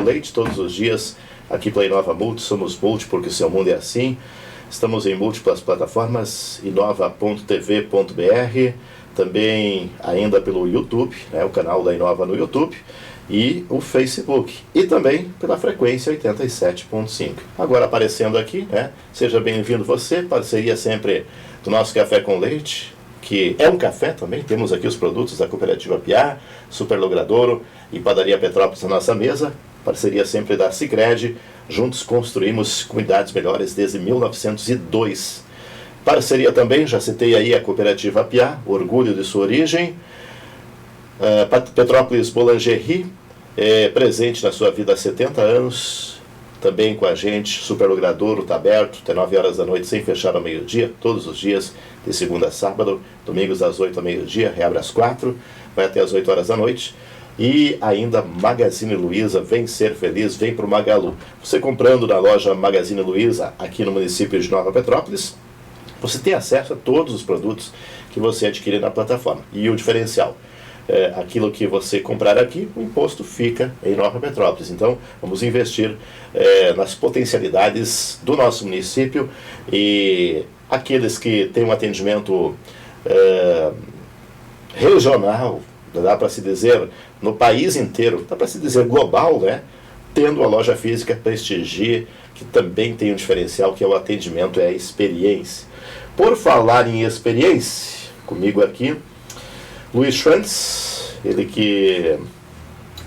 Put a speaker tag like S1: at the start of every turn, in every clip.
S1: Leite todos os dias aqui pela Inova Multi. Somos Multi porque o seu mundo é assim. Estamos em múltiplas plataformas, inova.tv.br, também ainda pelo YouTube, né, o canal da Inova no YouTube, e o Facebook, e também pela frequência 87.5. Agora aparecendo aqui, né, seja bem-vindo você, parceria sempre do nosso Café com Leite, que é um café também. Temos aqui os produtos da Cooperativa Piá, Super Logradouro e Padaria Petrópolis na nossa mesa. Parceria sempre da Sicredi. Juntos construímos comunidades melhores desde 1902. Parceria também, já citei aí a Cooperativa Piá, orgulho de sua origem. Petrópolis Boulangerie, presente na sua vida há 70 anos. Também com a gente, Super Logradouro, está aberto até 9 horas da noite, sem fechar ao meio-dia, todos os dias, de segunda a sábado, domingos das 8 ao meio-dia, reabre às 4, vai até às 8 horas da noite. E ainda Magazine Luiza, vem ser feliz, vem para o Magalu. Você comprando na loja Magazine Luiza, aqui no município de Nova Petrópolis, você tem acesso a todos os produtos que você adquire na plataforma. E o diferencial, aquilo que você comprar aqui, o imposto fica em Nova Petrópolis. Então, vamos investir nas potencialidades do nosso município, e aqueles que têm um atendimento regional, dá para se dizer, no país inteiro, dá para se dizer global, né? Tendo a loja física Prestigie, que também tem um diferencial, que é o atendimento, é a experiência. Por falar em experiência, comigo aqui, Luiz Schwantz, ele que,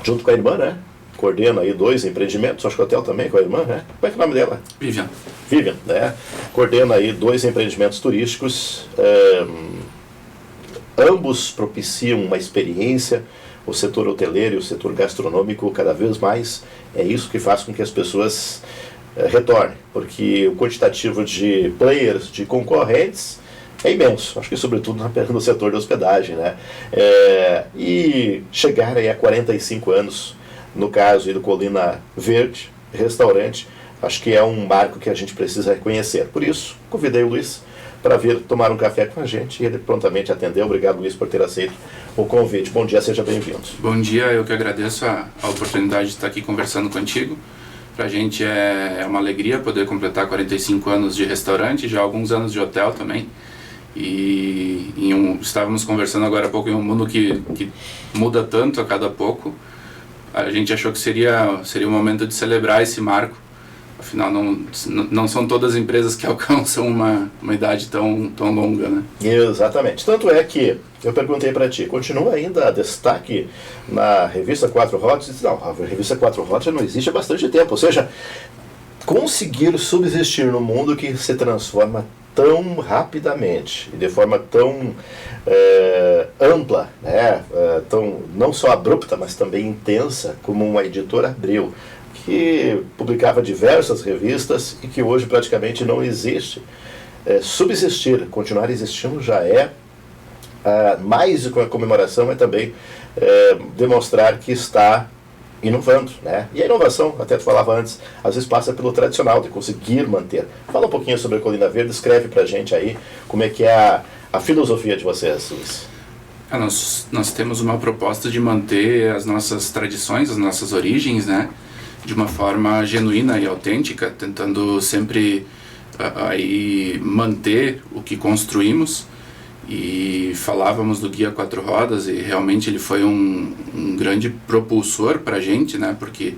S1: junto com a irmã, né, coordena aí 2 empreendimentos, acho que o hotel também com a irmã, né? Como é que é o nome dela?
S2: Vivian,
S1: né? Coordena aí 2 empreendimentos turísticos, ambos propiciam uma experiência. O setor hoteleiro e o setor gastronômico, cada vez mais, é isso que faz com que as pessoas retornem, porque o quantitativo de players, de concorrentes, é imenso, acho que sobretudo no setor de hospedagem, né? E chegar aí a 45 anos, no caso aí do Colina Verde Restaurante, acho que é um marco que a gente precisa reconhecer. Por isso, convidei o Luiz para vir tomar um café com a gente, e ele prontamente atendeu. Obrigado, Luiz, por ter aceito o convite. Bom dia, seja bem-vindo.
S2: bom dia, eu que agradeço a oportunidade de estar aqui conversando contigo. Para a gente é uma alegria poder completar 45 anos de restaurante, já alguns anos de hotel também. E estávamos conversando agora há pouco em um mundo que muda tanto a cada pouco. A gente achou que seria o momento de celebrar esse marco. Afinal, não são todas as empresas que alcançam uma idade tão longa, né?
S1: Exatamente. Tanto é que eu perguntei para ti, continua ainda a destaque na revista Quatro Rodas? Não, a revista Quatro Rodas já não existe há bastante tempo. Ou seja, conseguir subsistir no mundo que se transforma tão rapidamente e de forma tão ampla, né? Tão, não só abrupta, mas também intensa, como uma editora Abril, que publicava diversas revistas e que hoje praticamente não existe. Subsistir, continuar existindo já é mais do que uma comemoração, é também demonstrar que está inovando, né? E a inovação, até tu falava antes, às vezes passa pelo tradicional, de conseguir manter. Fala um pouquinho sobre a Colina Verde, escreve pra gente aí como é que é a filosofia de vocês, Luiz.
S2: Nós temos uma proposta de manter as nossas tradições, as nossas origens, né? De uma forma genuína e autêntica, tentando sempre aí manter o que construímos. E falávamos do Guia Quatro Rodas, e realmente ele foi um grande propulsor para a gente, né? Porque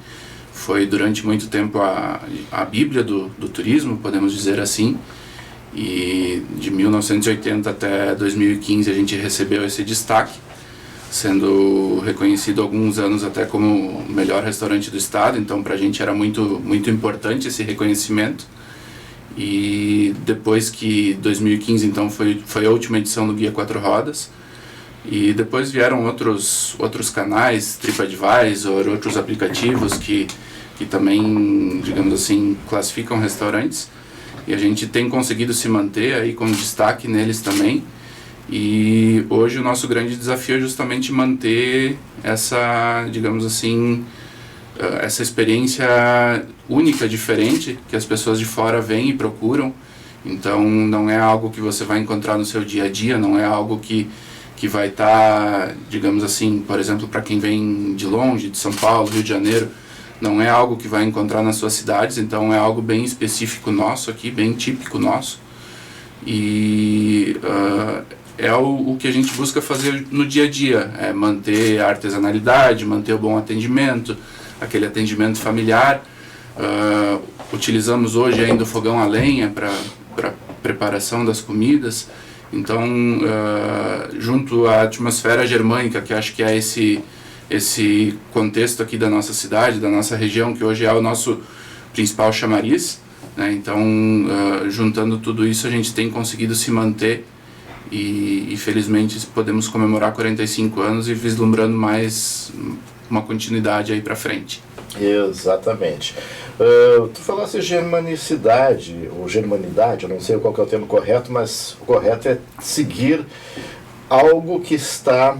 S2: foi durante muito tempo a bíblia do turismo, podemos dizer assim. E de 1980 até 2015 a gente recebeu esse destaque, sendo reconhecido alguns anos até como o melhor restaurante do estado. Então para a gente era muito importante esse reconhecimento. E depois que 2015 então foi a última edição do Guia Quatro Rodas, e depois vieram outros canais, TripAdvisor, outros aplicativos que também, digamos assim, classificam restaurantes, e a gente tem conseguido se manter aí com destaque neles também. E hoje o nosso grande desafio é justamente manter essa, digamos assim, essa experiência única, diferente, que as pessoas de fora vêm e procuram. Então não é algo que você vai encontrar no seu dia a dia, não é algo que vai estar, digamos assim, por exemplo, para quem vem de longe, de São Paulo, Rio de Janeiro, não é algo que vai encontrar nas suas cidades, então é algo bem específico nosso aqui, bem típico nosso. E é o que a gente busca fazer no dia a dia, é manter a artesanalidade, manter o bom atendimento, aquele atendimento familiar. Utilizamos hoje ainda o fogão a lenha para preparação das comidas. Então, junto à atmosfera germânica, que acho que é esse contexto aqui da nossa cidade, da nossa região, que hoje é o nosso principal chamariz, né? Então, juntando tudo isso, a gente tem conseguido se manter e felizmente podemos comemorar 45 anos e vislumbrando mais uma continuidade aí para frente.
S1: Exatamente. Tu falaste germanicidade, ou germanidade, eu não sei qual que é o termo correto, mas o correto é seguir algo que está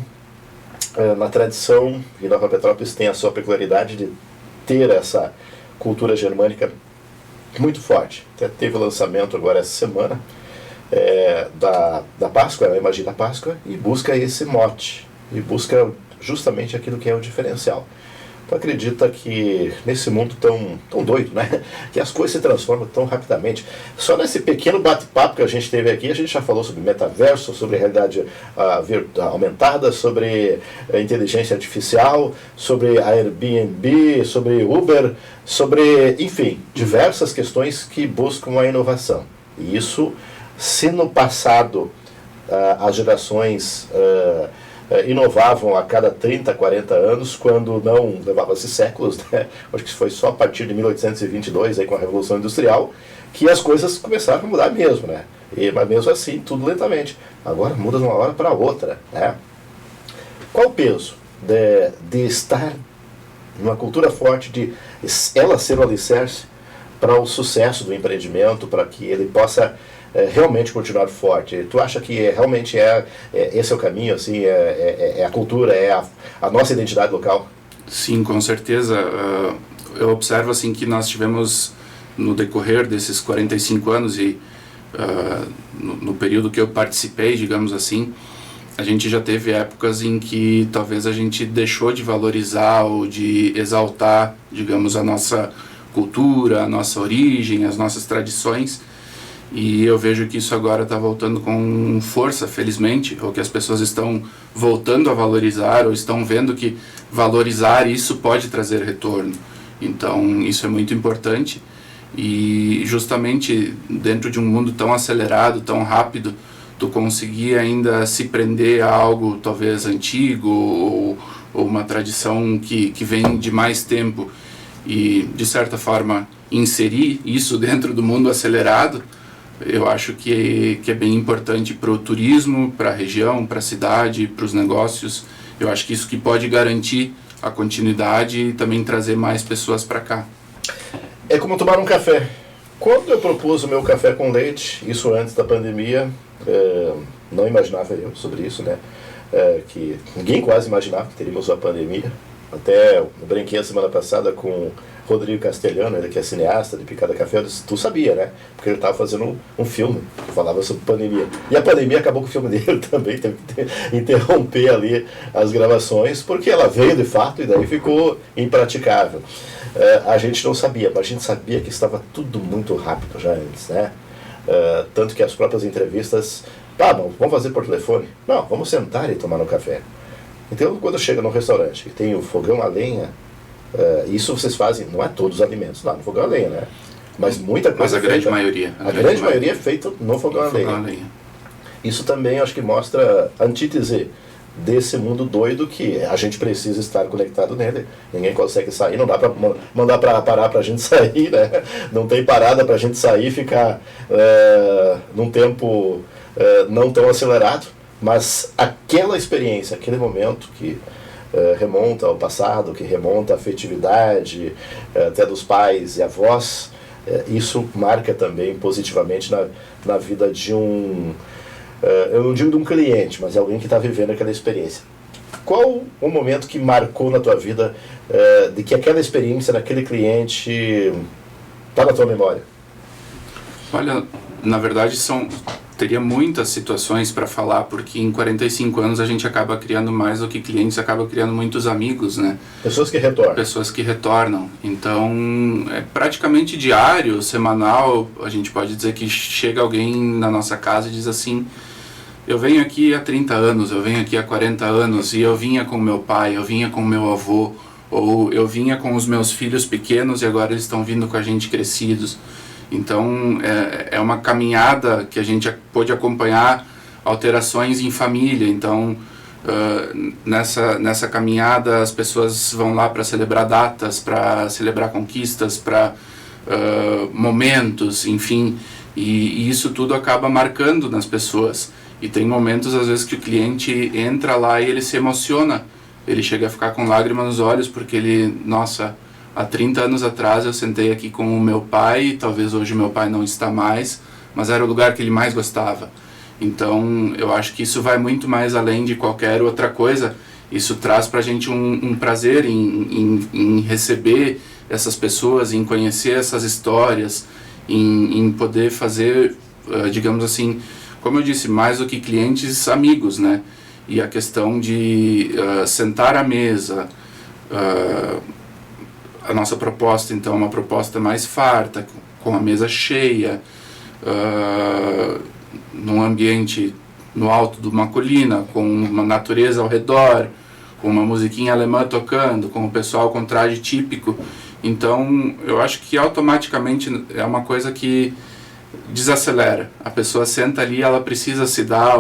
S1: na tradição, e Nova Petrópolis tem a sua peculiaridade de ter essa cultura germânica muito forte. Até teve o lançamento agora essa semana da Páscoa, a imagem da Páscoa, e busca esse mote, e busca justamente aquilo que é o diferencial. Tu acredita que nesse mundo tão doido, né? Que as coisas se transformam tão rapidamente. Só nesse pequeno bate-papo que a gente teve aqui, a gente já falou sobre metaverso, sobre realidade aumentada, sobre inteligência artificial, sobre Airbnb, sobre Uber, sobre, enfim, diversas questões que buscam a inovação. E isso, se no passado as gerações inovavam a cada 30, 40 anos, quando não levava-se séculos, né? Acho que foi só a partir de 1822, aí, com a Revolução Industrial, que as coisas começaram a mudar mesmo, né? Mas mesmo assim, tudo lentamente. Agora muda de uma hora para outra, né? Qual o peso de estar numa cultura forte, de ela ser o alicerce para o sucesso do empreendimento, para que ele possa realmente continuar forte? Tu acha que realmente esse é o caminho, assim, é a cultura, é a nossa identidade local?
S2: Sim, com certeza. Eu observo assim que nós tivemos, no decorrer desses 45 anos e no período que eu participei, digamos assim, a gente já teve épocas em que talvez a gente deixou de valorizar ou de exaltar, digamos, a nossa cultura, a nossa origem, as nossas tradições. E eu vejo que isso agora está voltando com força, felizmente, ou que as pessoas estão voltando a valorizar, ou estão vendo que valorizar isso pode trazer retorno. Então, isso é muito importante. E justamente dentro de um mundo tão acelerado, tão rápido, tu conseguir ainda se prender a algo talvez antigo, ou uma tradição que vem de mais tempo, e de certa forma inserir isso dentro do mundo acelerado, eu acho que é bem importante para o turismo, para a região, para a cidade, para os negócios. Eu acho que isso que pode garantir a continuidade e também trazer mais pessoas para cá.
S1: É como tomar um café. Quando eu propus o meu café com leite, isso antes da pandemia, não imaginava eu sobre isso, né? Que ninguém quase imaginava que teríamos uma pandemia. Até eu brinquei a semana passada com o Rodrigo Castelhano, ele que é cineasta de Picada Café, eu disse, tu sabia, né? Porque ele estava fazendo um filme que falava sobre pandemia. E a pandemia acabou com o filme dele também, teve que interromper ali as gravações, porque ela veio de fato e daí ficou impraticável. A gente não sabia, mas a gente sabia que estava tudo muito rápido já antes, né? Tanto que as próprias entrevistas, bom, vamos fazer por telefone? Não, vamos sentar e tomar um café. Então, quando chega num restaurante e tem o fogão a lenha, isso vocês fazem, não é todos os alimentos lá no fogão a lenha, né? Mas muita coisa.
S2: Mas a grande maioria.
S1: A grande maioria é feita no fogão a lenha. Isso também acho que mostra a antítese desse mundo doido que a gente precisa estar conectado nele. Ninguém consegue sair, não dá para mandar parar para a gente sair, né? Não tem parada para a gente sair e ficar num tempo não tão acelerado. Mas aquela experiência, aquele momento que remonta ao passado, que remonta à afetividade até dos pais e avós, isso marca também positivamente na vida de eu não digo de um cliente, mas alguém que está vivendo aquela experiência. Qual o momento que marcou na tua vida de que aquela experiência naquele cliente está na tua memória?
S2: Olha, na verdade teria muitas situações para falar, porque em 45 anos a gente acaba criando mais do que clientes, acaba criando muitos amigos, né?
S1: Pessoas que retornam.
S2: Pessoas que retornam. Então, é praticamente diário, semanal, a gente pode dizer que chega alguém na nossa casa e diz assim: eu venho aqui há 30 anos, eu venho aqui há 40 anos, e eu vinha com meu pai, eu vinha com meu avô, ou eu vinha com os meus filhos pequenos e agora eles estão vindo com a gente crescidos. Então, é uma caminhada que a gente pôde acompanhar alterações em família. Então, nessa caminhada, as pessoas vão lá para celebrar datas, para celebrar conquistas, para momentos, enfim. E isso tudo acaba marcando nas pessoas. E tem momentos, às vezes, que o cliente entra lá e ele se emociona. Ele chega a ficar com lágrimas nos olhos, porque ele, nossa, há 30 anos atrás eu sentei aqui com o meu pai, talvez hoje meu pai não está mais, mas era o lugar que ele mais gostava. Então, eu acho que isso vai muito mais além de qualquer outra coisa. Isso traz pra gente um prazer em receber essas pessoas, em conhecer essas histórias, em poder fazer, digamos assim, como eu disse, mais do que clientes, amigos, né? E a questão de sentar à mesa, a nossa proposta, então, é uma proposta mais farta, com a mesa cheia, num ambiente no alto de uma colina, com uma natureza ao redor, com uma musiquinha alemã tocando, com o pessoal com traje típico. Então, eu acho que automaticamente é uma coisa que desacelera. A pessoa senta ali, ela precisa se dar,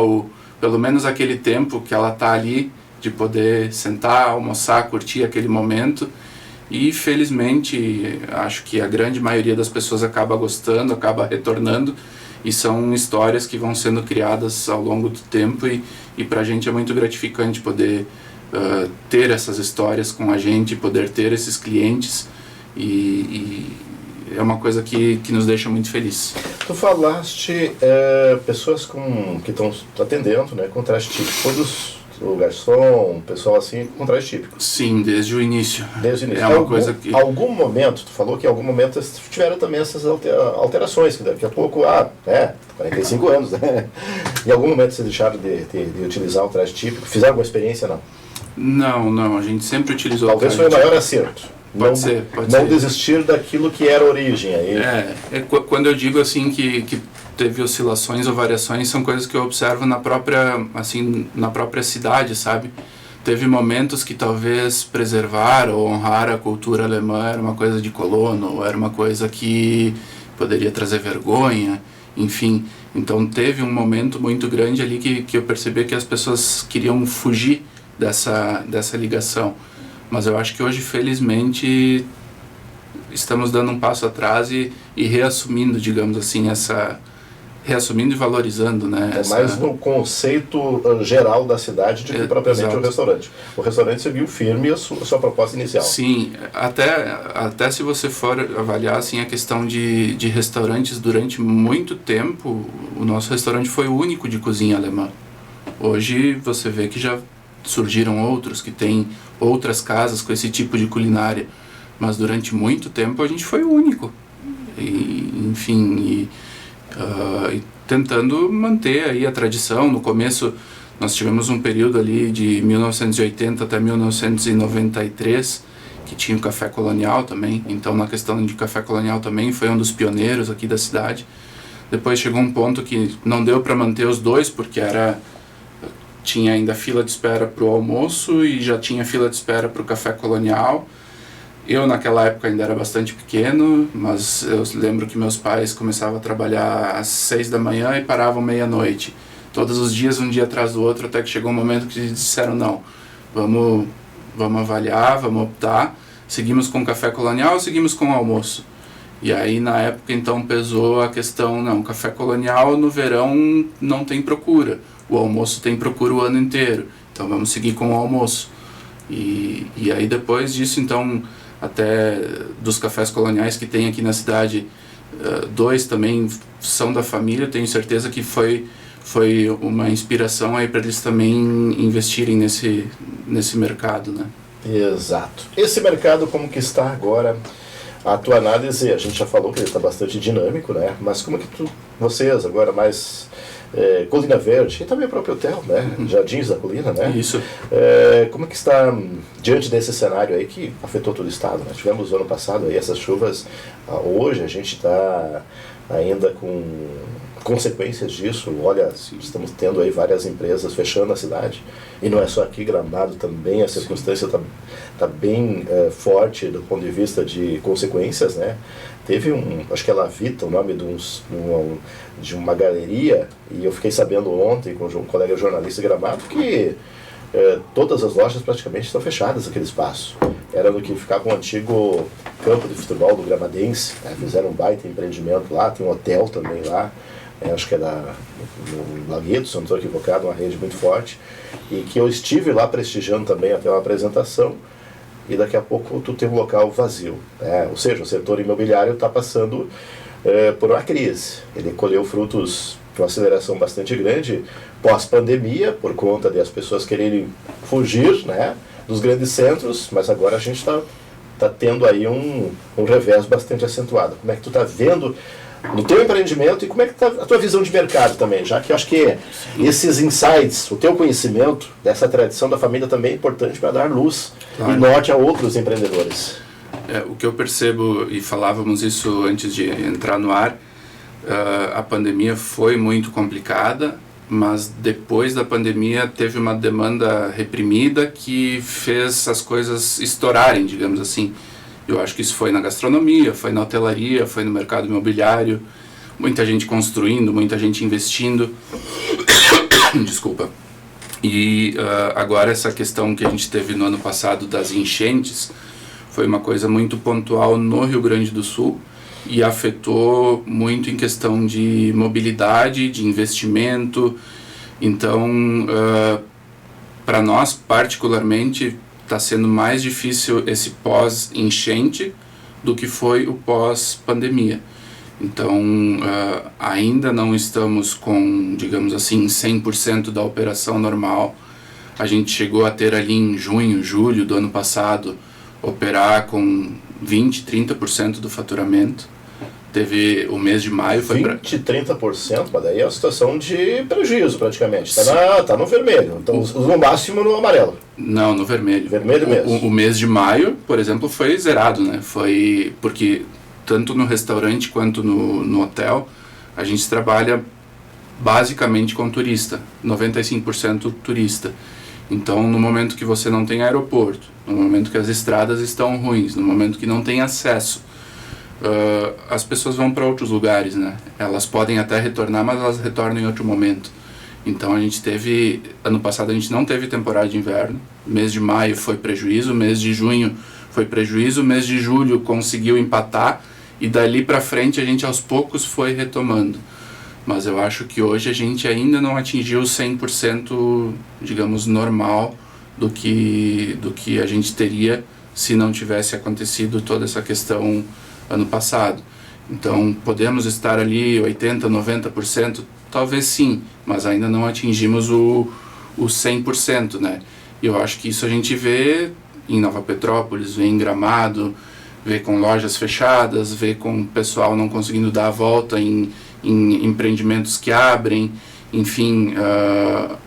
S2: pelo menos aquele tempo que ela está ali, de poder sentar, almoçar, curtir aquele momento. E felizmente acho que a grande maioria das pessoas acaba gostando, acaba retornando, e são histórias que vão sendo criadas ao longo do tempo, e para a gente é muito gratificante poder ter essas histórias com a gente, poder ter esses clientes, e é uma coisa que nos deixa muito feliz.
S1: Tu falaste pessoas que estão atendendo, né, com traje típico, o garçom, o pessoal assim, com traje típico.
S2: Sim, desde o início.
S1: Desde o início.
S2: É uma coisa que...
S1: Algum momento, tu falou que em algum momento tiveram também essas alterações, que daqui a pouco, 45 anos, né? Em algum momento vocês deixaram de utilizar o traje típico? Fizeram alguma experiência, não?
S2: Não, a gente sempre utilizou
S1: Talvez
S2: o traje
S1: foi o maior acerto.
S2: Pode ser.
S1: Não desistir daquilo que era a origem. Aí.
S2: Quando eu digo assim que teve oscilações ou variações, são coisas que eu observo na própria cidade, sabe? Teve momentos que talvez preservar ou honrar a cultura alemã era uma coisa de colono, ou era uma coisa que poderia trazer vergonha, enfim. Então teve um momento muito grande ali que eu percebi que as pessoas queriam fugir dessa ligação. Mas eu acho que hoje, felizmente, estamos dando um passo atrás e reassumindo, digamos assim, reassumindo e valorizando, né?
S1: Mais no conceito geral da cidade do que propriamente
S2: exato.
S1: O restaurante. O restaurante seguiu firme a sua proposta inicial.
S2: Sim, até se você for avaliar assim, a questão de restaurantes, durante muito tempo, o nosso restaurante foi o único de cozinha alemã. Hoje você vê que já surgiram outros, que têm outras casas com esse tipo de culinária, mas durante muito tempo a gente foi o único. E tentando manter aí a tradição. No começo nós tivemos um período ali de 1980 até 1993 que tinha o café colonial também, então na questão de café colonial também foi um dos pioneiros aqui da cidade. Depois chegou um ponto que não deu para manter os dois, porque tinha ainda fila de espera para o almoço e já tinha fila de espera para o café colonial. Eu naquela época ainda era bastante pequeno, mas eu lembro que meus pais começavam a trabalhar às 6 da manhã e paravam meia-noite. Todos os dias, um dia atrás do outro, até que chegou um momento que eles disseram: não, vamos avaliar, vamos optar, seguimos com o café colonial ou seguimos com o almoço? E aí na época então pesou a questão: não, café colonial no verão não tem procura, o almoço tem procura o ano inteiro, então vamos seguir com o almoço. E aí depois disso, então, até dos cafés coloniais que tem aqui na cidade, 2 também são da família. Tenho certeza que foi uma inspiração aí para eles também investirem nesse mercado, né?
S1: Exato. Esse mercado como que está agora? A tua análise, a gente já falou que ele está bastante dinâmico, né? Mas como que vocês agora mais Colina Verde, e também o próprio hotel, né? Jardins da Colina, né?
S2: Isso.
S1: Como é que está diante desse cenário aí que afetou todo o estado, né? Tivemos no ano passado aí essas chuvas, hoje a gente está ainda com consequências disso. Olha, estamos tendo aí várias empresas fechando a cidade, e não é só aqui, Gramado também, a circunstância está bem forte do ponto de vista de consequências, né? Teve acho que é Lavita, o nome de uma galeria, e eu fiquei sabendo ontem com um colega jornalista de Gramado que todas as lojas praticamente estão fechadas naquele espaço. Era no que ficava um antigo campo de futebol do Gramadense, né? Fizeram um baita empreendimento lá, tem um hotel também lá, acho que é no Lagueto, se eu não estou equivocado, uma rede muito forte, e que eu estive lá prestigiando também até uma apresentação, e daqui a pouco tu tem um local vazio, né? Ou seja, o setor imobiliário está passando por uma crise. Ele colheu frutos de uma aceleração bastante grande pós-pandemia, por conta de as pessoas quererem fugir, né, dos grandes centros, mas agora a gente está tendo aí um revés bastante acentuado. Como é que tu está vendo no teu empreendimento e como é que está a tua visão de mercado também, já que eu acho que esses insights, o teu conhecimento dessa tradição da família também é importante para dar luz e norte a outros empreendedores.
S2: O que eu percebo, e falávamos isso antes de entrar no ar, a pandemia foi muito complicada, mas depois da pandemia teve uma demanda reprimida que fez as coisas estourarem, digamos assim. Eu acho que isso foi na gastronomia, foi na hotelaria, foi no mercado imobiliário, muita gente construindo, muita gente investindo. Desculpa. E agora essa questão que a gente teve no ano passado das enchentes foi uma coisa muito pontual no Rio Grande do Sul e afetou muito em questão de mobilidade, de investimento. Então, para nós particularmente, está sendo mais difícil esse pós-enchente do que foi o pós-pandemia. Então, ainda não estamos com, digamos assim, 100% da operação normal. A gente chegou a ter ali em junho, julho do ano passado, operar com 20%, 30% do faturamento. Teve o mês de maio...
S1: 20%, 30%, mas daí é uma situação de prejuízo praticamente. Está no vermelho, então no máximo no amarelo.
S2: Não, no vermelho.
S1: Vermelho mesmo.
S2: O mês de maio, por exemplo, foi zerado, né? Foi porque tanto no restaurante quanto no hotel, a gente trabalha basicamente com turista, 95% turista. Então, no momento que você não tem aeroporto, no momento que as estradas estão ruins, no momento que não tem acesso, as pessoas vão para outros lugares, né? Elas podem até retornar, mas elas retornam em outro momento. Então a gente teve, ano passado a gente não teve temporada de inverno, mês de maio foi prejuízo, mês de junho foi prejuízo, mês de julho conseguiu empatar e dali para frente a gente aos poucos foi retomando. Mas eu acho que hoje a gente ainda não atingiu 100%, digamos, normal do que a gente teria se não tivesse acontecido toda essa questão ano passado. Então podemos estar ali 80%, 90%, talvez sim, mas ainda não atingimos o 100%, né? E eu acho que isso a gente vê em Nova Petrópolis, vê em Gramado, vê com lojas fechadas, vê com o pessoal não conseguindo dar a volta em empreendimentos que abrem, enfim,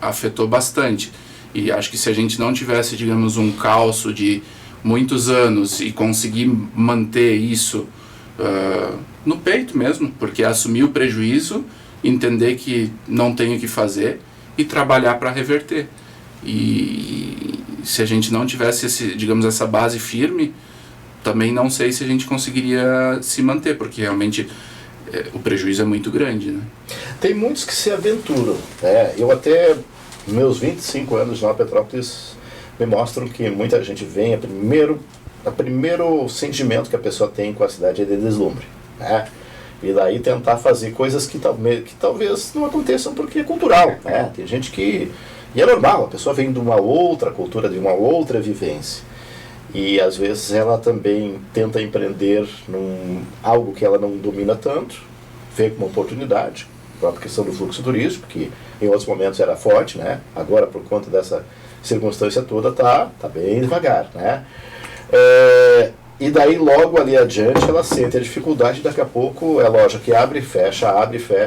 S2: afetou bastante. E acho que se a gente não tivesse, digamos, um calço de muitos anos e conseguir manter isso no peito mesmo, porque assumir o prejuízo, entender que não tem o que fazer e trabalhar para reverter. E se a gente não tivesse digamos, essa base firme, também não sei se a gente conseguiria se manter, porque realmente o prejuízo é muito grande, né?
S1: Tem muitos que se aventuram, né? Eu até, meus 25 anos na Petrópolis, me mostram que muita gente vem, o primeiro sentimento que a pessoa tem com a cidade é de deslumbre, né? E daí tentar fazer coisas que talvez não aconteçam porque é cultural, né? Tem gente que... E é normal, a pessoa vem de uma outra cultura, de uma outra vivência. E às vezes ela também tenta empreender algo que ela não domina tanto, vê como uma oportunidade, a própria questão do fluxo turístico, que em outros momentos era forte, né? Agora, por conta dessa circunstância toda, tá bem devagar, né? E daí, logo ali adiante, ela sente a dificuldade, daqui a pouco é loja que abre e fecha,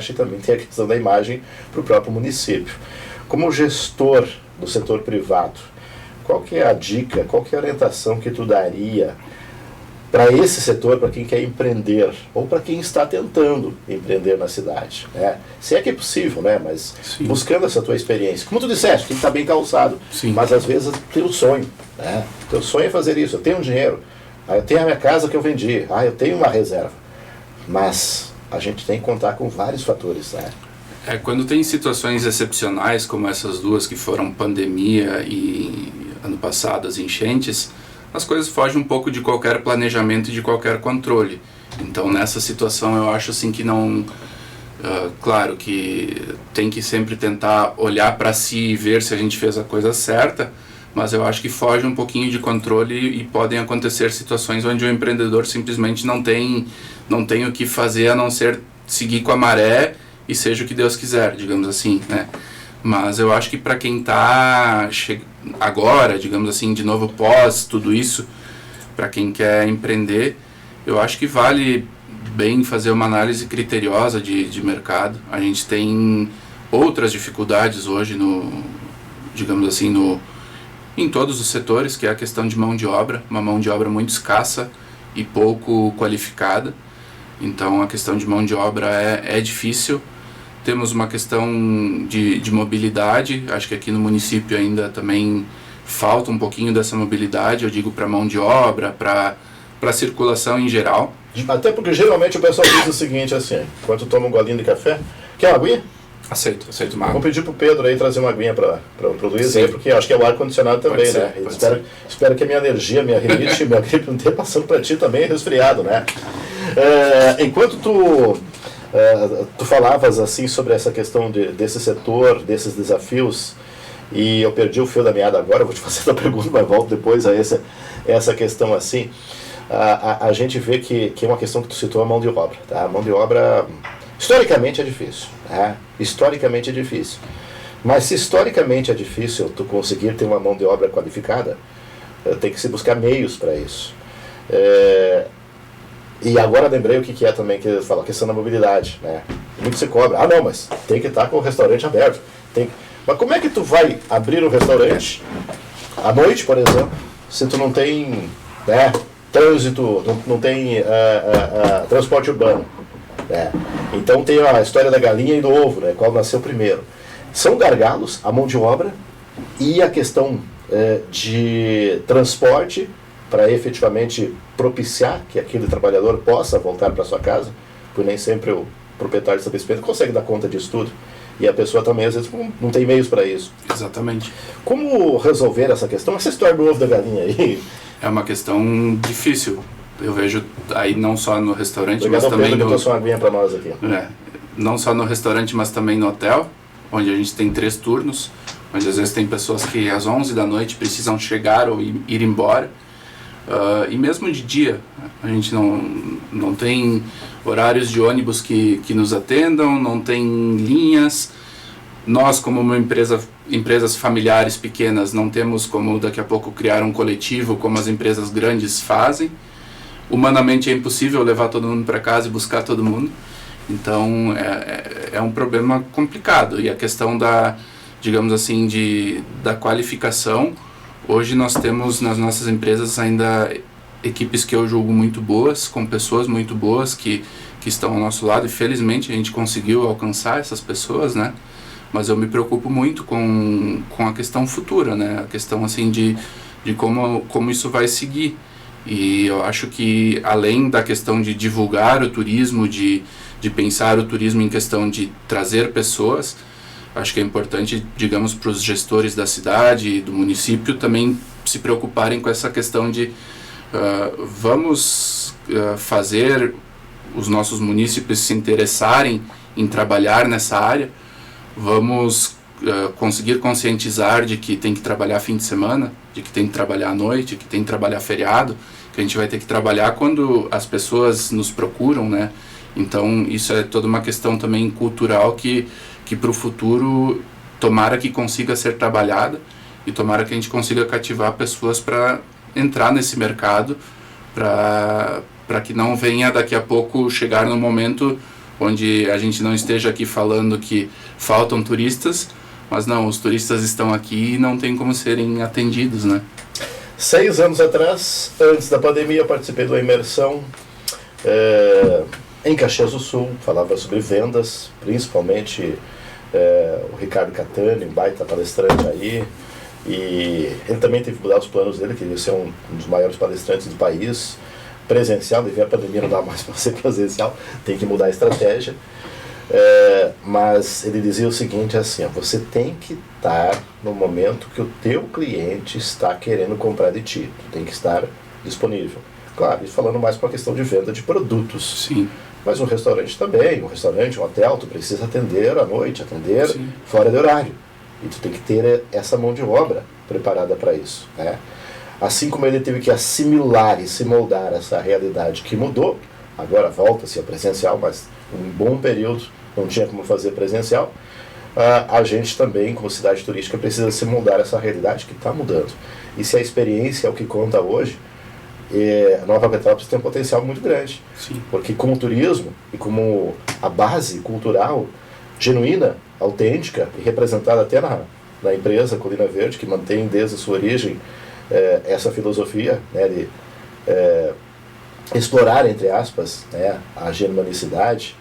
S1: e também tem a questão da imagem para o próprio município. Como gestor do setor privado, qual que é a dica, qual que é a orientação que tu daria para esse setor, para quem quer empreender, ou para quem está tentando empreender na cidade, né? Se é que é possível, né? Mas
S2: Sim.
S1: buscando essa tua experiência. Como tu disseste, tem que estar bem calçado.
S2: Sim.
S1: Mas às vezes tem o sonho, né? Teu sonho é fazer isso, eu tenho dinheiro, eu tenho a minha casa que eu vendi, eu tenho uma reserva. Mas a gente tem que contar com vários fatores, né?
S2: Quando tem situações excepcionais, como essas duas que foram pandemia e ano passado as enchentes, as coisas fogem um pouco de qualquer planejamento e de qualquer controle. Então, nessa situação, eu acho assim que não... claro que tem que sempre tentar olhar para si e ver se a gente fez a coisa certa, mas eu acho que foge um pouquinho de controle e podem acontecer situações onde o empreendedor simplesmente não tem o que fazer a não ser seguir com a maré e seja o que Deus quiser, digamos assim, né? Mas eu acho que para quem está agora, digamos assim, de novo pós tudo isso, para quem quer empreender, eu acho que vale bem fazer uma análise criteriosa de mercado. A gente tem outras dificuldades hoje digamos assim, em todos os setores, que é a questão de mão de obra, uma mão de obra muito escassa e pouco qualificada. Então a questão de mão de obra é difícil. Temos uma questão de mobilidade, acho que aqui no município ainda também falta um pouquinho dessa mobilidade, eu digo para mão de obra, para circulação em geral.
S1: Até porque geralmente o pessoal diz o seguinte, assim, enquanto toma um golinho de café, quer uma aguinha?
S2: Aceito uma água.
S1: Vou pedir pro Pedro aí trazer uma aguinha para o Luiz aí, porque acho que é o ar-condicionado também,
S2: ser,
S1: né? Espero que a minha alergia, minha rinite, minha gripe não esteja passando para ti também resfriado, né? Enquanto tu falavas assim sobre essa questão desse setor, desses desafios, e eu perdi o fio da meada agora, eu vou te fazer a pergunta, mas volto depois a essa questão assim. A gente vê que é uma questão que tu citou, a mão de obra, tá? A mão de obra, historicamente é difícil, né? Historicamente é difícil. Mas se historicamente é difícil tu conseguir ter uma mão de obra qualificada, tem que se buscar meios para isso. E agora lembrei o que é também, que fala a questão da mobilidade, né? Muito se cobra, não, mas tem que estar com o restaurante aberto. Mas como é que tu vai abrir um restaurante à noite, por exemplo, se tu não tem, né, trânsito, não tem transporte urbano? Então tem a história da galinha e do ovo, né, qual nasceu primeiro. São gargalos a mão de obra e a questão de transporte para efetivamente propiciar que aquele trabalhador possa voltar para sua casa, porque nem sempre o proprietário de estabelecimento consegue dar conta disso tudo. E a pessoa também, às vezes, não tem meios para isso.
S2: Exatamente.
S1: Como resolver essa questão? Essa história do ovo da galinha aí?
S2: É uma questão difícil. Eu vejo aí não só no restaurante,
S1: Obrigado,
S2: mas também
S1: Pedro, que trouxe uma aguinha para nós aqui.
S2: Não só no restaurante, mas também no hotel, onde a gente tem 3 turnos, onde às vezes tem pessoas que às 11 da noite precisam chegar ou ir embora. E mesmo de dia, a gente não tem horários de ônibus que nos atendam, não tem linhas. Nós, como uma empresas familiares pequenas, não temos como daqui a pouco criar um coletivo como as empresas grandes fazem. Humanamente é impossível levar todo mundo para casa e buscar todo mundo. Então é um problema complicado. E a questão digamos assim, da qualificação. Hoje nós temos nas nossas empresas ainda equipes que eu julgo muito boas, com pessoas muito boas que estão ao nosso lado, e felizmente a gente conseguiu alcançar essas pessoas, né? Mas eu me preocupo muito com a questão futura, né? A questão assim de como isso vai seguir. E eu acho que além da questão de divulgar o turismo, de pensar o turismo em questão de trazer pessoas, acho que é importante, digamos, para os gestores da cidade e do município também se preocuparem com essa questão de vamos fazer os nossos munícipes se interessarem em trabalhar nessa área, vamos conseguir conscientizar de que tem que trabalhar fim de semana, de que tem que trabalhar à noite, que tem que trabalhar feriado, que a gente vai ter que trabalhar quando as pessoas nos procuram, né? Então isso é toda uma questão também cultural que para o futuro tomara que consiga ser trabalhada e tomara que a gente consiga cativar pessoas para entrar nesse mercado, para que não venha daqui a pouco chegar no momento onde a gente não esteja aqui falando que faltam turistas, mas não, os turistas estão aqui e não tem como serem atendidos, né?
S1: 6 anos atrás, antes da pandemia, eu participei de uma imersão em Caxias do Sul, falava sobre vendas, principalmente o Ricardo Catani, um baita palestrante aí, e ele também teve que mudar os planos dele, queria ser um dos maiores palestrantes do país, presencial, devido à pandemia não dá mais para ser presencial, tem que mudar a estratégia. Mas ele dizia o seguinte, assim, ó, você tem que estar no momento que o teu cliente está querendo comprar de ti, tu tem que estar disponível. Claro, falando mais para a questão de venda de produtos.
S2: Sim.
S1: Mas um restaurante também, um hotel, tu precisa atender à noite, atender
S2: Sim.
S1: fora de horário. E tu tem que ter essa mão de obra preparada para isso, né? Assim como ele teve que assimilar e se moldar essa realidade que mudou, agora volta-se a presencial, mas um bom período não tinha como fazer presencial, a gente também, como cidade turística, precisa se moldar essa realidade que está mudando. E se a experiência é o que conta hoje, a Nova Petrópolis tem um potencial muito grande.
S2: Sim.
S1: Porque como turismo e como a base cultural genuína, autêntica e representada até na empresa Colina Verde, que mantém desde a sua origem essa filosofia, né, de explorar, entre aspas, né, a germanicidade,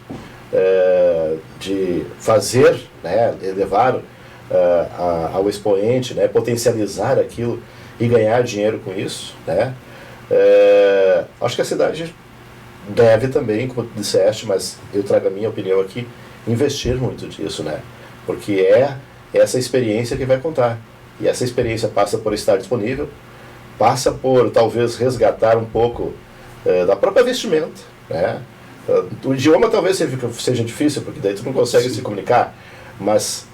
S1: de fazer, né, elevar ao expoente, né, potencializar aquilo e ganhar dinheiro com isso, né? Acho que a cidade deve também, como tu disseste, mas eu trago a minha opinião aqui, investir muito disso, né? Porque é essa experiência que vai contar. E essa experiência passa por estar disponível, passa por talvez resgatar um pouco da própria vestimenta, né? O idioma talvez seja difícil, porque daí tu não consegue se comunicar, mas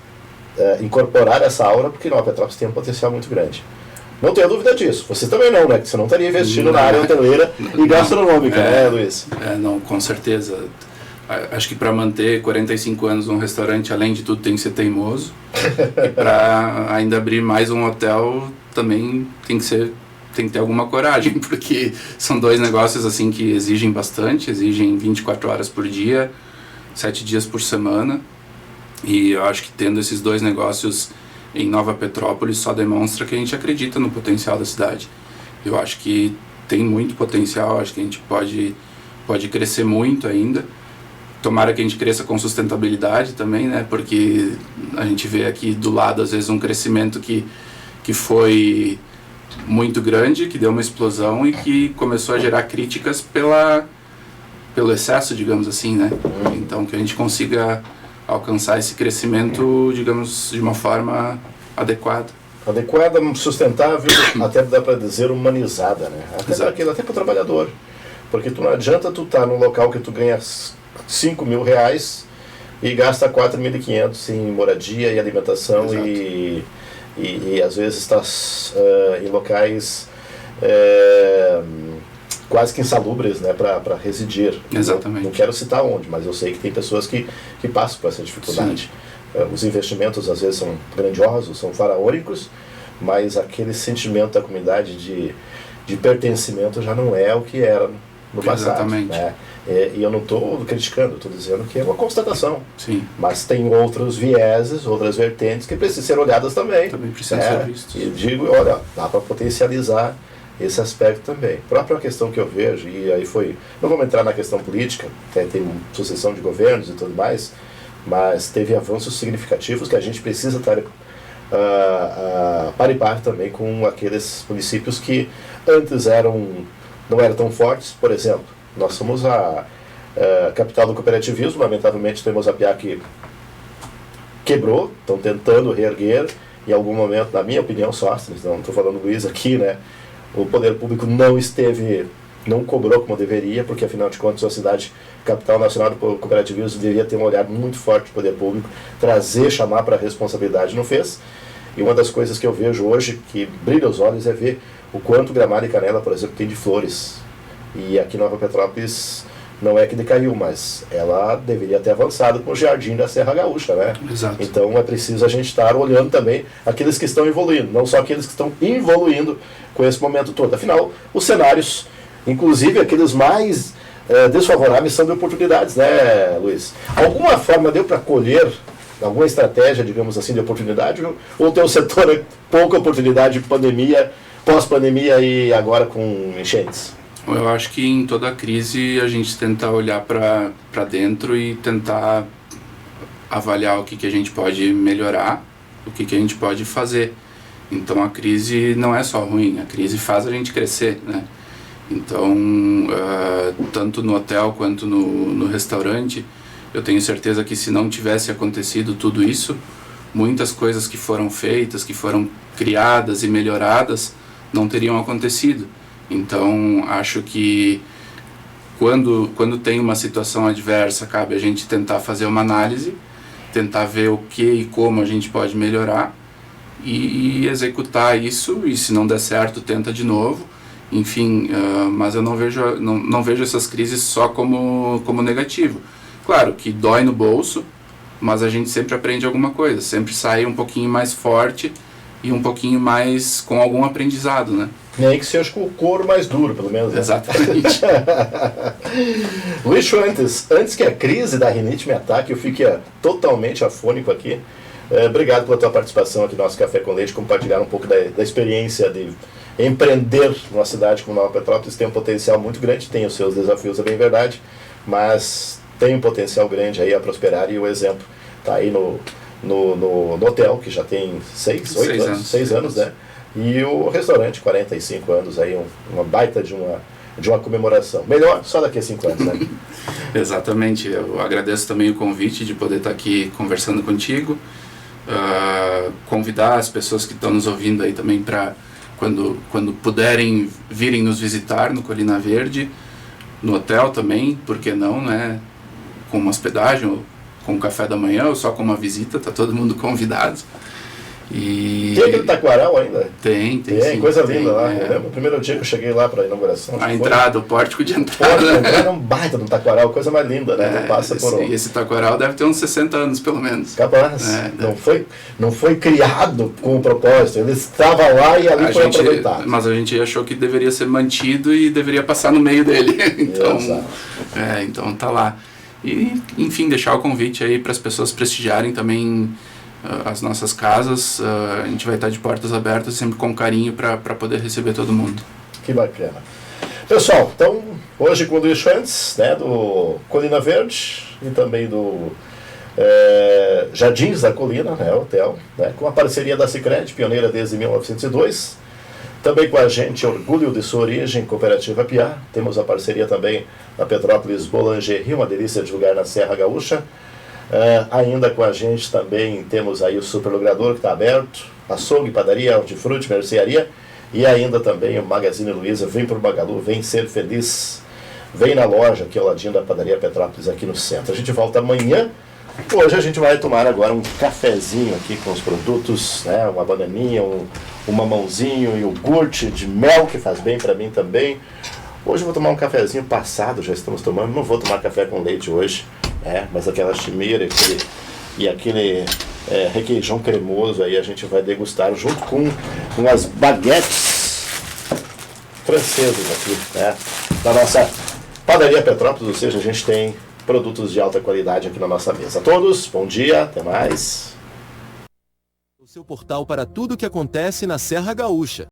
S1: incorporar essa aura, porque Nova Petrópolis tem um potencial muito grande. Não tenha dúvida disso. Você também não, né? Você não estaria investindo na área hoteleira e gastronômica, né, Luiz?
S2: Não, com certeza. Acho que para manter 45 anos um restaurante, além de tudo, tem que ser teimoso. E para ainda abrir mais um hotel, também tem que ter alguma coragem, porque são 2 negócios assim que exigem bastante, exigem 24 horas por dia, 7 dias por semana. E eu acho que tendo esses 2 negócios em Nova Petrópolis só demonstra que a gente acredita no potencial da cidade. Eu acho que tem muito potencial, acho que a gente pode crescer muito ainda. Tomara que a gente cresça com sustentabilidade também, né? Porque a gente vê aqui do lado, às vezes, um crescimento que foi muito grande, que deu uma explosão e que começou a gerar críticas pelo excesso, digamos assim, né? Então, que a gente consiga alcançar esse crescimento, digamos, de uma forma adequada.
S1: Adequada, sustentável, até dá para dizer humanizada, né? Até para o trabalhador. Porque não adianta tu estar num local que tu ganha 5 mil reais e gasta 4.500 em moradia e alimentação e às vezes estás em locais quase que insalubres, né, para residir.
S2: Exatamente.
S1: Não quero citar onde, mas eu sei que tem pessoas que passam por essa dificuldade. Os investimentos às vezes são grandiosos, são faraônicos, mas aquele sentimento da comunidade de pertencimento já não é o que era no passado.
S2: Exatamente.
S1: Né? E eu não estou criticando, estou dizendo que é uma constatação.
S2: Sim.
S1: Mas tem outros vieses, outras vertentes que precisam ser olhadas também.
S2: Também precisam ser vistos.
S1: E digo, olha, dá para potencializar esse aspecto também. A própria questão que eu vejo, e aí não vamos entrar na questão política, tem sucessão de governos e tudo mais, mas teve avanços significativos que a gente precisa estar par e par também com aqueles municípios que antes não eram tão fortes. Por exemplo, nós somos a capital do cooperativismo, lamentavelmente temos a Piá que quebrou, estão tentando reerguer, em algum momento, na minha opinião, Sóstenes, não estou falando Luiz aqui, né? O poder público não cobrou como deveria, porque afinal de contas a cidade capital nacional do cooperativismo deveria ter um olhar muito forte do poder público, chamar para a responsabilidade, não fez. E uma das coisas que eu vejo hoje, que brilha os olhos, é ver o quanto Gramado e Canela, por exemplo, tem de flores. E aqui em Nova Petrópolis não é que decaiu, mas ela deveria ter avançado com o Jardim da Serra Gaúcha, né?
S2: Exato.
S1: Então é preciso a gente estar olhando também aqueles que estão evoluindo, não só aqueles que estão evoluindo com esse momento todo. Afinal, os cenários Inclusive aqueles mais desfavoráveis são de oportunidades, né, Luiz? Alguma forma deu para colher alguma estratégia, digamos assim, de oportunidade? Ou o teu setor é pouca oportunidade, pandemia, pós-pandemia e agora com enchentes?
S2: Eu acho que em toda crise a gente tenta olhar para dentro e tentar avaliar o que a gente pode melhorar, o que a gente pode fazer. Então a crise não é só ruim, a crise faz a gente crescer, né? Então, tanto no hotel quanto no restaurante, eu tenho certeza que se não tivesse acontecido tudo isso, muitas coisas que foram feitas, que foram criadas e melhoradas, não teriam acontecido. Então, acho que quando tem uma situação adversa, cabe a gente tentar fazer uma análise, tentar ver o que e como a gente pode melhorar e executar isso, e se não der certo, tenta de novo. Enfim, mas eu não vejo essas crises só como negativo. Claro que dói no bolso, mas a gente sempre aprende alguma coisa, sempre sai um pouquinho mais forte e um pouquinho mais com algum aprendizado, né?
S1: Nem que seja com o couro mais duro, pelo menos. Né?
S2: Exatamente.
S1: Luiz Schwantes, antes que a crise da rinite me ataque, eu fique totalmente afônico aqui. Obrigado pela tua participação aqui no nosso Café com Leite, compartilhar um pouco da experiência de empreender numa cidade como Nova Petrópolis. Tem um potencial muito grande, tem os seus desafios, é bem verdade, mas tem um potencial grande aí a prosperar, e o exemplo está aí no hotel, que já tem 6 anos, né? E o restaurante, 45 anos, aí uma baita de uma comemoração. Melhor só daqui a 5 anos, né?
S2: Exatamente. Eu agradeço também o convite de poder estar aqui conversando contigo. Convidar as pessoas que estão nos ouvindo aí também para, quando puderem, virem nos visitar no Colina Verde, no hotel também, por que não, né? Com uma hospedagem, ou com um café da manhã, ou só com uma visita, tá todo mundo convidado. E
S1: tem aquele taquaral ainda?
S2: Tem sim,
S1: coisa linda lá. Eu lembro o primeiro dia que eu cheguei lá para a inauguração.
S2: A entrada, o pórtico de entrada.
S1: O pórtico de entrada é um baita de um taquaral, coisa mais linda, né?
S2: Esse taquaral deve ter uns 60 anos, pelo menos.
S1: Capaz. Não foi criado com o propósito, ele estava lá e ali foi aproveitado.
S2: Mas a gente achou que deveria ser mantido e deveria passar no meio dele. Então tá lá. E, enfim, deixar o convite aí para as pessoas prestigiarem também as nossas casas. A gente vai estar de portas abertas, sempre com carinho, para poder receber todo mundo.
S1: Que bacana. Pessoal, então, hoje com o Luiz Schwantes, né, do Colina Verde, e também do Jardins da Colina, né, hotel, né, com a parceria da Sicredi, pioneira desde 1902. Também com a gente, orgulho de sua origem, Cooperativa Piá. Temos a parceria também da Petrópolis Boulangerie, uma delícia de lugar na Serra Gaúcha. Ainda com a gente também temos aí o Superlogrador, que está aberto, açougue, padaria, hortifruti, mercearia, e ainda também o Magazine Luiza. Vem para o Magalu, vem ser feliz, vem na loja aqui ao ladinho da padaria Petrópolis, aqui no centro. A gente volta amanhã. Hoje a gente vai tomar agora um cafezinho aqui com os produtos, né? Uma bananinha, um mamãozinho, iogurte de mel, que faz bem para mim também. Hoje eu vou tomar um cafezinho passado, já estamos tomando. Não vou tomar café com leite hoje, mas aquela chimeira e aquele requeijão cremoso aí a gente vai degustar junto com umas baguetes francesas aqui, né? Da nossa padaria Petrópolis, ou seja, a gente tem produtos de alta qualidade aqui na nossa mesa. A todos, bom dia, até mais.
S3: O seu portal para tudo o que acontece na Serra Gaúcha.